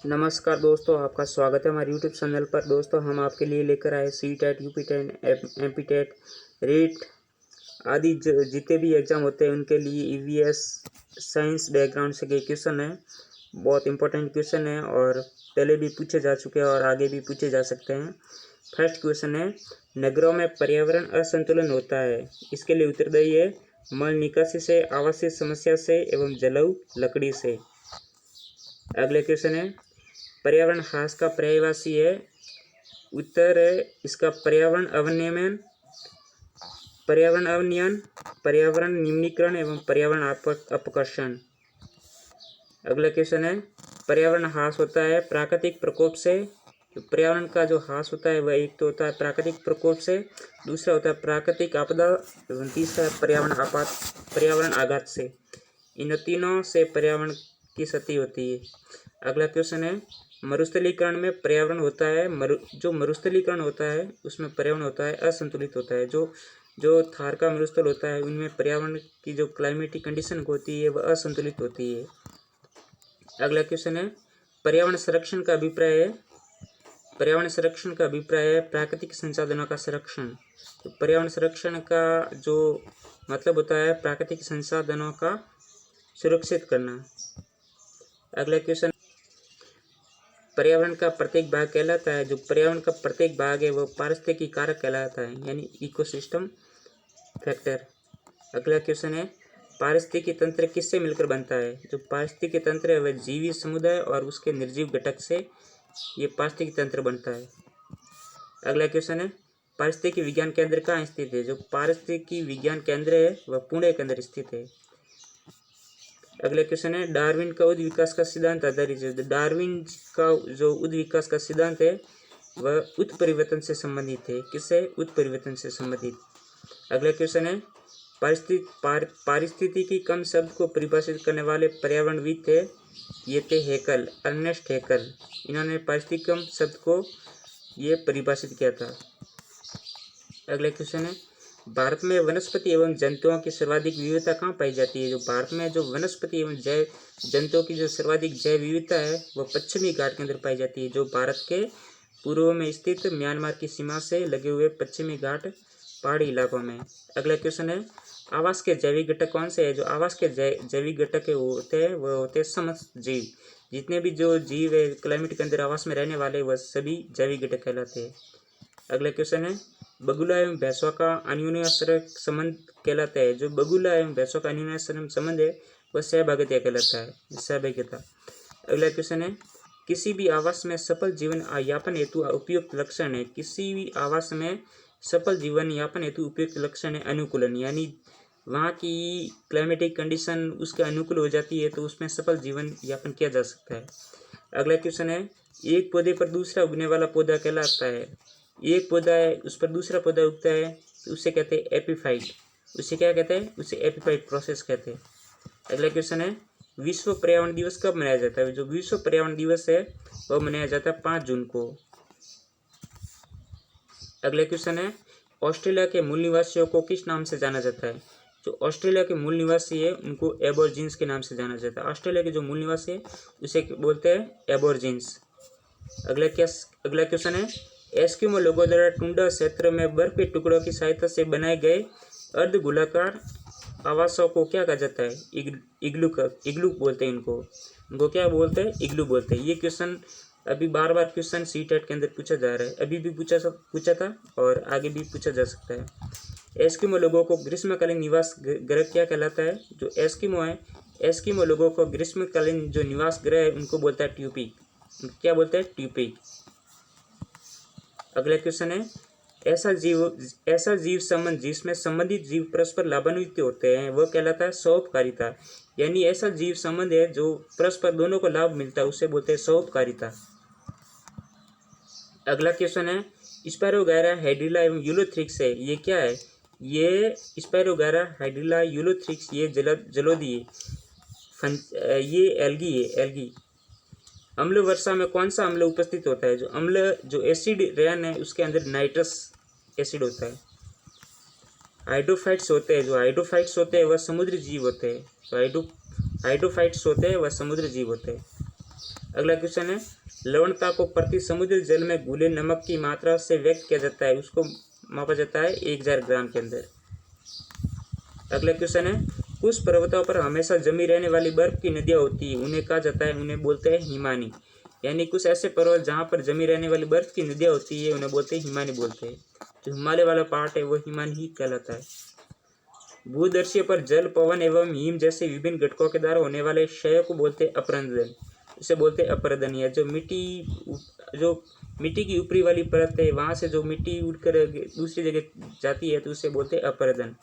नमस्कार दोस्तों, आपका स्वागत है हमारे यूट्यूब चैनल पर। दोस्तों, हम आपके लिए लेकर आए CTET, UP TET, MP TET, REET आदि जितने भी एग्ज़ाम होते हैं उनके लिए ईवीएस साइंस बैकग्राउंड से के क्वेश्चन है। बहुत इंपॉर्टेंट क्वेश्चन है और पहले भी पूछे जा चुके हैं और आगे भी पूछे जा सकते हैं। फर्स्ट क्वेश्चन है, नगरों में पर्यावरण असंतुलन होता है। इसके लिए उत्तरदायी है मल निकासी से, आवासीय समस्या से एवं जलाऊ लकड़ी से। अगले क्वेश्चन है, पर्यावरण ह्रास का पर्यायवाची है। उत्तर है इसका पर्यावरण अवनयन, पर्यावरण निम्नीकरण एवं पर्यावरण अपकर्षण। अगला क्वेश्चन है, पर्यावरण ह्रास होता है प्राकृतिक प्रकोप से। तो पर्यावरण का जो ह्रास होता है वह एक तो होता है प्राकृतिक प्रकोप से, दूसरा होता है प्राकृतिक आपदा एवं तीसरा है पर्यावरण आघात से। इन तीनों से पर्यावरण की क्षति होती है। अगला क्वेश्चन है, मरुस्थलीकरण में पर्यावरण होता है, जो मरुस्थलीकरण होता है उसमें पर्यावरण होता है असंतुलित होता है। जो थार का मरुस्थल होता है उनमें पर्यावरण की जो क्लाइमेटिक कंडीशन होती है वह असंतुलित होती है। अगला क्वेश्चन है, पर्यावरण संरक्षण का अभिप्राय है। पर्यावरण संरक्षण का अभिप्राय है प्राकृतिक संसाधनों का संरक्षण। तो पर्यावरण संरक्षण का जो मतलब होता है प्राकृतिक संसाधनों का सुरक्षित करना। अगला क्वेश्चन, पर्यावरण का प्रत्येक भाग कहलाता है। जो पर्यावरण का प्रत्येक भाग है वह पारिस्थितिकी कारक कहलाता है, यानी इकोसिस्टम फैक्टर। अगला क्वेश्चन है, पारिस्थितिकी तंत्र किससे मिलकर बनता है। जो पारिस्थितिकी तंत्र है वह जीवी समुदाय और उसके निर्जीव घटक से ये पारिस्थितिकी तंत्र बनता है। अगला क्वेश्चन है, पारिस्थितिकी विज्ञान केंद्र कहाँ स्थित है। जो पारिस्थितिकी विज्ञान केंद्र है वह पुणे के अंदर स्थित है। अगला क्वेश्चन है, डार्विन का उद्ध विकास का सिद्धांत आधारित है। डार्विन का जो उद्ध विकास का सिद्धांत है वह उत्परिवर्तन से संबंधित है। किससे? उत्परिवर्तन से संबंधित। अगला क्वेश्चन है, पारिस्थितिकी कम शब्द को परिभाषित करने वाले पर्यावरणविद थे। ये थे हेकल, अर्नेस्ट हेकल। इन्होंने पारिस्थितिकी कम शब्द को ये परिभाषित किया था। अगला क्वेश्चन है, भारत में वनस्पति एवं जंतुओं की सर्वाधिक विविधता कहाँ पाई जाती है। जो भारत में जो वनस्पति एवं जैव जंतुओं की जो सर्वाधिक जैव विविधता है वह पश्चिमी घाट के अंदर पाई जाती है, जो भारत के पूर्व में स्थित म्यांमार की सीमा से लगे हुए पश्चिमी घाट पहाड़ी इलाकों में। अगला क्वेश्चन है, आवास के जैविक घटक कौन से है। जो आवास के जैविक घटक होते हैं वह होते हैं समस्त जीव। जितने भी जो जीव है क्लाइमेट के अंदर आवास में रहने वाले वह सभी जैविक घटक कहलाते हैं। अगला क्वेश्चन है, बगुला एवं भैंसों का अन्योन्याश्रय संबंध कहलाता है। जो बगुला एवं भैंसों का अन्योन्याश्रय संबंध है वह सहभागिता कहलाता है, सहभागिता। अगला क्वेश्चन है, किसी भी आवास में सफल जीवन यापन हेतु उपयुक्त लक्षण है। किसी भी आवास में सफल जीवन यापन हेतु उपयुक्त लक्षण है अनुकूलन, यानी वहाँ की क्लाइमेटिक कंडीशन उसके अनुकूल हो जाती है तो उसमें सफल जीवन यापन किया जा सकता है। अगला क्वेश्चन है, एक पौधे पर दूसरा उगने वाला पौधा कहलाता है। एक पौधा है उस पर दूसरा पौधा उगता है तो उसे कहते हैं एपीफाइट। उसे क्या कहते हैं? उसे एपीफाइट प्रोसेस कहते हैं। अगला क्वेश्चन है, विश्व पर्यावरण दिवस कब मनाया जाता है। जो विश्व पर्यावरण दिवस है वह मनाया जाता है 5 जून को। अगला क्वेश्चन है, ऑस्ट्रेलिया के मूल निवासियों को किस नाम से जाना जाता है। जो ऑस्ट्रेलिया के मूल निवासी है उनको एबोर्जिन्स के नाम से जाना जाता है। ऑस्ट्रेलिया के जो मूल निवासी है उसे बोलते हैं एबोर्जिन्स। अगला क्वेश्चन है, एस्किमो लोगों द्वारा टुंड्रा क्षेत्र में बर्फ के टुकड़ों की सहायता से बनाए गए अर्ध गोलाकार आवासों को क्या कहा जाता है। इग्लू बोलते हैं इनको क्या बोलते हैं? इग्लू बोलते हैं। ये क्वेश्चन अभी बार क्वेश्चन सी टेट के अंदर पूछा जा रहा है। अभी भी पूछा था और आगे भी पूछा जा सकता है। एस्किमो लोगों को ग्रीष्मकालीन निवास गृह क्या कहलाता है। जो एस्किमो है, एस्किमो लोगों को ग्रीष्मकालीन जो निवास गृह है उनको बोलता है ट्यूपिक। क्या बोलते हैं? ट्यूपिक। अगला क्वेश्चन है, ऐसा जीव संबंध जिसमें संबंधित जीव परस्पर लाभान्वित होते हैं वह कहलाता है सौपकारिता। यानी ऐसा जीव संबंध है जो परस्पर दोनों को लाभ मिलता है उसे बोलते हैं सौपकारिता। अगला क्वेश्चन है, स्पायरोगायरा हाइड्रिला एवं यूलोथ्रिक्स है, ये क्या है। ये स्पायरोगायरा हाइड्रिला यूलोथ्रिक्स ये जलोदी है, ये एल्गी है, एल्गी। अम्ल वर्षा में कौन सा अम्ल उपस्थित होता है। जो अम्ल जो एसिड रेन है उसके अंदर नाइट्रस एसिड होता है। हाइड्रोफाइट्स होते हैं, जो हाइड्रोफाइट्स होते हैं वह समुद्री जीव होते हैं। जो हाइड्रोफाइट्स होते हैं वह समुद्री जीव होते हैं। अगला क्वेश्चन है, लवणता को प्रति समुद्री जल में घुले नमक की मात्रा से व्यक्त किया जाता है, उसको मापा जाता है 1000 ग्राम के अंदर। अगला क्वेश्चन है, कुछ पर्वतों पर हमेशा जमी रहने वाली बर्फ की नदियां होती है, उन्हें कहा जाता है, उन्हें बोलते हैं हिमानी। यानी कुछ ऐसे पर्वत जहाँ पर जमी रहने वाली बर्फ की नदियां होती है, उन्हें बोलते हैं हिमानी बोलते हैं। जो हिमालय वाला पार्ट है वो हिमानी ही कहलाता है। भूदर्शीय पर जल, पवन एवं हिम जैसे विभिन्न घटकों के द्वारा होने वाले क्षय को बोलते हैं अपरदन। इसे बोलते हैं अपरदन। या जो मिट्टी की ऊपरी वाली परत है, वहां से जो मिट्टी उड़कर दूसरी जगह जाती है तो उसे बोलते हैं अपरदन।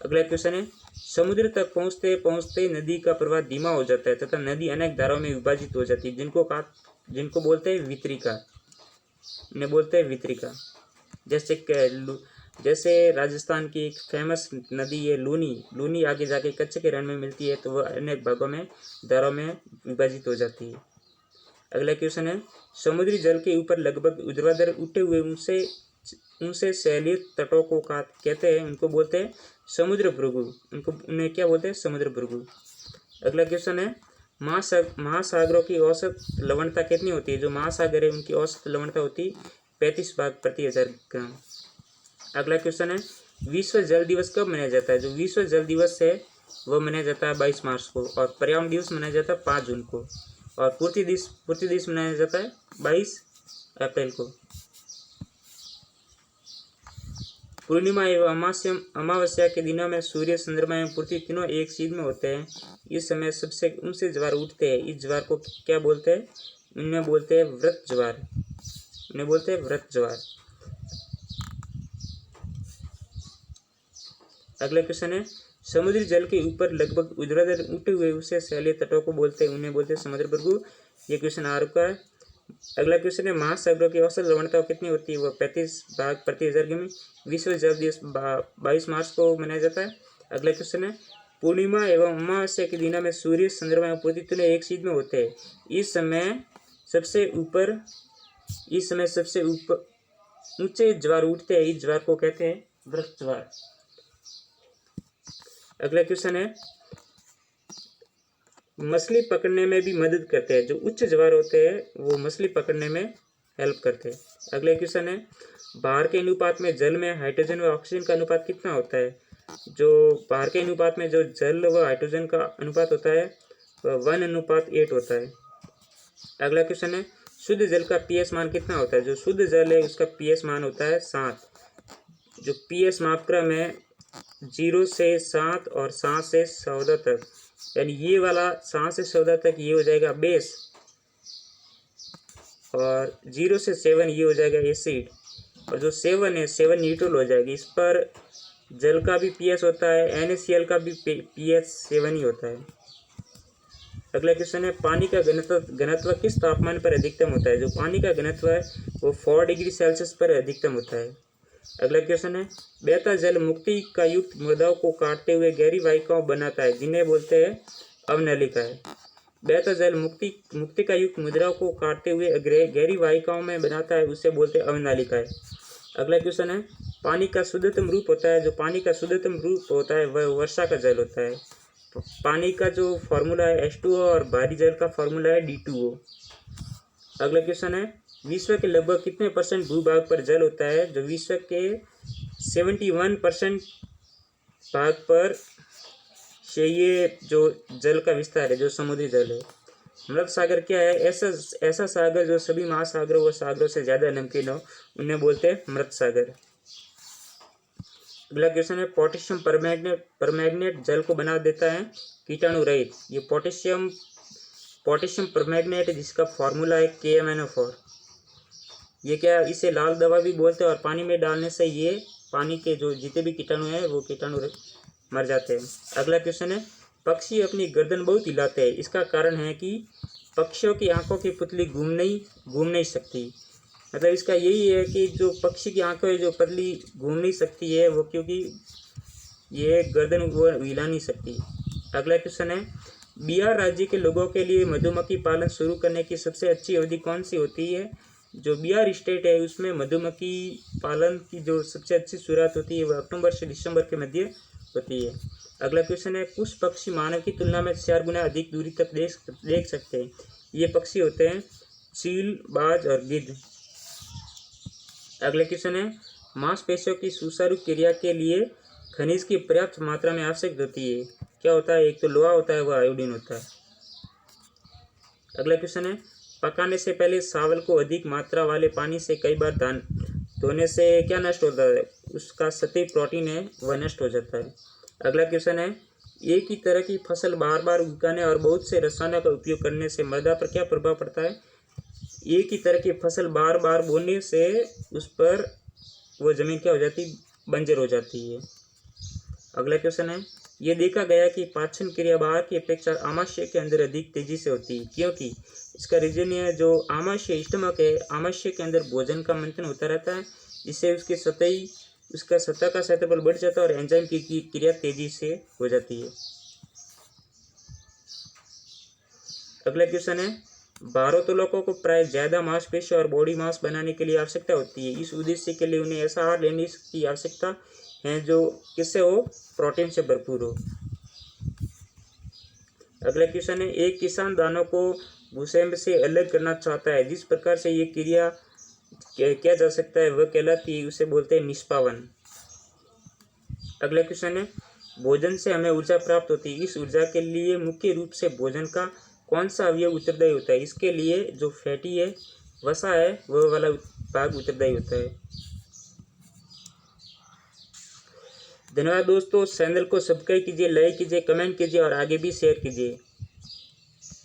अगला क्वेश्चन है, समुद्र तक पहुंचते पहुंचते नदी का प्रवाह धीमा हो जाता है तथा नदी अनेक धाराओं में विभाजित हो जाती है, जिनको बोलते हैं वितरिका। इन्हें बोलते हैं वितरिका। जैसे राजस्थान की एक फेमस नदी है लूनी आगे जाके कच्छ के रण में मिलती है, तो वह अनेक भागों में धाराओं में विभाजित हो जाती है। अगला क्वेश्चन है, समुद्री जल के ऊपर लगभग ऊर्ध्वाधर उठे हुए उनसे सैलीय तटों को कहते हैं, उनको बोलते हैं समुद्र भृगु। उन्हें क्या बोलते हैं? समुद्र भृगु। अगला क्वेश्चन है, महासागरों की औसत लवणता कितनी होती है? जो महासागर है उनकी औसत लवणता होती है 35 भाग प्रति 1000 ग्राम। अगला क्वेश्चन है, विश्व जल दिवस कब मनाया जाता है? जो विश्व जल दिवस है वह मनाया जाता है 22 मार्च को, और पर्यावरण दिवस मनाया जाता है 5 जून को, और पृथ्वी दिवस मनाया जाता है 22 अप्रैल को। पूर्णिमा एवं अमावस्या के दिनों में सूर्य, चंद्रमा एवं पृथ्वी तीनों एक सीध में होते हैं। इस समय सबसे ऊंचे ज्वार उठते हैं। इस ज्वार को क्या बोलते हैं? इन्हें बोलते हैं व्रत ज्वार। इन्हें बोलते हैं व्रत ज्वार। अगला क्वेश्चन है, समुद्री जल के ऊपर लगभग ऊर्ध्वाधर उठे हुए उसे सैलीय तटों को बोलते हैं, उन्हें बोलते हैं समुद्र भृगु। ये क्वेश्चन आ रखा है। अगला क्वेश्चन है, महासागरों की औसत लवणता कितनी होती है? वह 35 भाग प्रति 1000 ग्राम। विश्व जल दिवस 22 मार्च को मनाया जाता है। अगला क्वेश्चन है, पूर्णिमा एवं अमावस्या के दिनों में सूर्य, चंद्रमा एवं पृथ्वी तीनों एक सीध में होते हैं। इस समय सबसे ऊपर ऊंचे ज्वार उठते हैं। इस ज्वार को कहते हैं व्रत ज्वार। अगला क्वेश्चन है, मछली पकड़ने में भी मदद करते हैं। जो उच्च ज्वार होते हैं वो मछली पकड़ने में हेल्प करते हैं। अगला क्वेश्चन है, भार के अनुपात में जल में हाइड्रोजन व ऑक्सीजन का अनुपात कितना होता है? जो भार के अनुपात में जो जल व हाइड्रोजन का अनुपात होता है वह 1:8 होता है। अगला क्वेश्चन है, शुद्ध जल का पीएच मान कितना होता है? जो शुद्ध जल है उसका पीएच मान होता है 7। जो पीएच मापक्रम है 0 से 7 और 7 से 14 तक, यानी ये वाला 7 से 14 तक ये हो जाएगा बेस, और 0 से 7 ये हो जाएगा एसिड, और जो 7 है 7 न्यूट्रल हो जाएगी। इस पर जल का भी पीएच होता है, NaCl का भी पीएच 7 ही होता है। अगला क्वेश्चन है, पानी का घनत्व किस तापमान पर अधिकतम होता है? जो पानी का घनत्व है वो 4 डिग्री सेल्सियस पर अधिकतम होता है। अगला क्वेश्चन है, बहता जल मुक्ति का युक्त मृदाओं को काटते हुए गहरी वाहिकाओं बनाता है, जिन्हें बोलते हैं अवनलिकाएं। बहता जल मुक्ति का युक्त मुद्राओं को काटते हुए गहरी वाहिकाओं में बनाता है, उसे बोलते हैं अवनालिकाएं। अगला क्वेश्चन है, पानी का शुद्धतम रूप होता है। जो पानी का शुद्धतम रूप होता है वह वर्षा का जल होता है। पानी का जो फॉर्मूला है H2O, और भारी जल का फॉर्मूला है D2O। अगला क्वेश्चन है, विश्व के लगभग कितने % भूभाग पर जल होता है? जो विश्व के 71% भाग पर से ये जो जल का विस्तार है, जो समुद्री जल है। मृत सागर क्या है? ऐसा सागर जो सभी महासागरों व सागरों से ज़्यादा नमकीन हो, उन्हें बोलते हैं मृत सागर। अगला क्वेश्चन है, पोटेशियम परमैंगनेट जल को बना देता है कीटाणु रहित। ये पोटेशियम परमैंगनेट है, जिसका फॉर्मूला है KMnO4। ये क्या, इसे लाल दवा भी बोलते हैं, और पानी में डालने से ये पानी के जो जितने भी कीटाणु हैं वो कीटाणु मर जाते हैं। अगला क्वेश्चन है, पक्षी अपनी गर्दन बहुत हिलाते हैं, इसका कारण है कि पक्षियों की आंखों की पुतली घूम नहीं सकती। मतलब इसका यही है कि जो पक्षी की आंखें जो पतली घूम नहीं सकती है वो क्योंकि ये गर्दन वो हिला नहीं सकती। अगला क्वेश्चन है, बिहार राज्य के लोगों के लिए मधुमक्खी पालन शुरू करने की सबसे अच्छी अवधि कौन सी होती है? जो बिहार स्टेट है उसमें मधुमक्खी पालन की जो सबसे अच्छी शुरुआत होती है वह अक्टूबर से दिसंबर के मध्य होती है। अगला क्वेश्चन है, कुछ पक्षी मानव की तुलना में 4 गुना अधिक दूरी तक देख सकते हैं। ये पक्षी होते हैं चील, बाज और गिद्ध। अगला क्वेश्चन है, मांसपेशियों की सुचारू क्रिया के लिए खनिज की पर्याप्त मात्रा में आवश्यक होती है। क्या होता है? एक तो लोहा होता है, वह आयोडीन होता है। अगला क्वेश्चन है, पकाने से पहले चावल को अधिक मात्रा वाले पानी से कई बार धोने से क्या नष्ट होता है? उसका सतही प्रोटीन है वह नष्ट हो जाता है। अगला क्वेश्चन है, एक ही तरह की फसल बार बार उगाने और बहुत से रसायनों का उपयोग करने से मृदा पर क्या प्रभाव पड़ता है? एक ही तरह की फसल बार बार बोने से उस पर वो जमीन क्या हो जाती है? बंजर हो जाती है। अगला क्वेश्चन है, ये देखा गया कि पाचन क्रिया बाहर की अपेक्षा आमाशय के अंदर अधिक तेजी से होती है, क्योंकि इसका रीजन ये है, जो आमाशय स्टमक है, आमाशय के अंदर भोजन का मंथन होता रहता है, जिससे उसका सतह का क्षेत्रफल बढ़ जाता है और एंजाइम की क्रिया तेजी से हो जाती है। अगला क्वेश्चन है, भारोत्तोलकों को प्राय ज्यादा मांसपेशी और बॉडी मास बनाने के लिए आवश्यकता होती है। इस उद्देश्य के लिए उन्हें ऐसा आहार लेने की आवश्यकता है जो किससे हो? प्रोटीन से भरपूर हो। अगला क्वेश्चन है, एक किसान दानों को भूसे से अलग करना चाहता है, जिस प्रकार से ये क्रिया किया जा सकता है वह कहलाती है, उसे बोलते हैं निष्पावन। अगला क्वेश्चन है, भोजन से हमें ऊर्जा प्राप्त होती है। इस ऊर्जा के लिए मुख्य रूप से भोजन का कौन सा अवयव उत्तरदायी होता है? इसके लिए जो फैटी है, वसा है, वह वाला भाग उत्तरदायी होता है। धन्यवाद दोस्तों, चैनल को सब्सक्राइब कीजिए, लाइक कीजिए, कमेंट कीजिए और आगे भी शेयर कीजिए।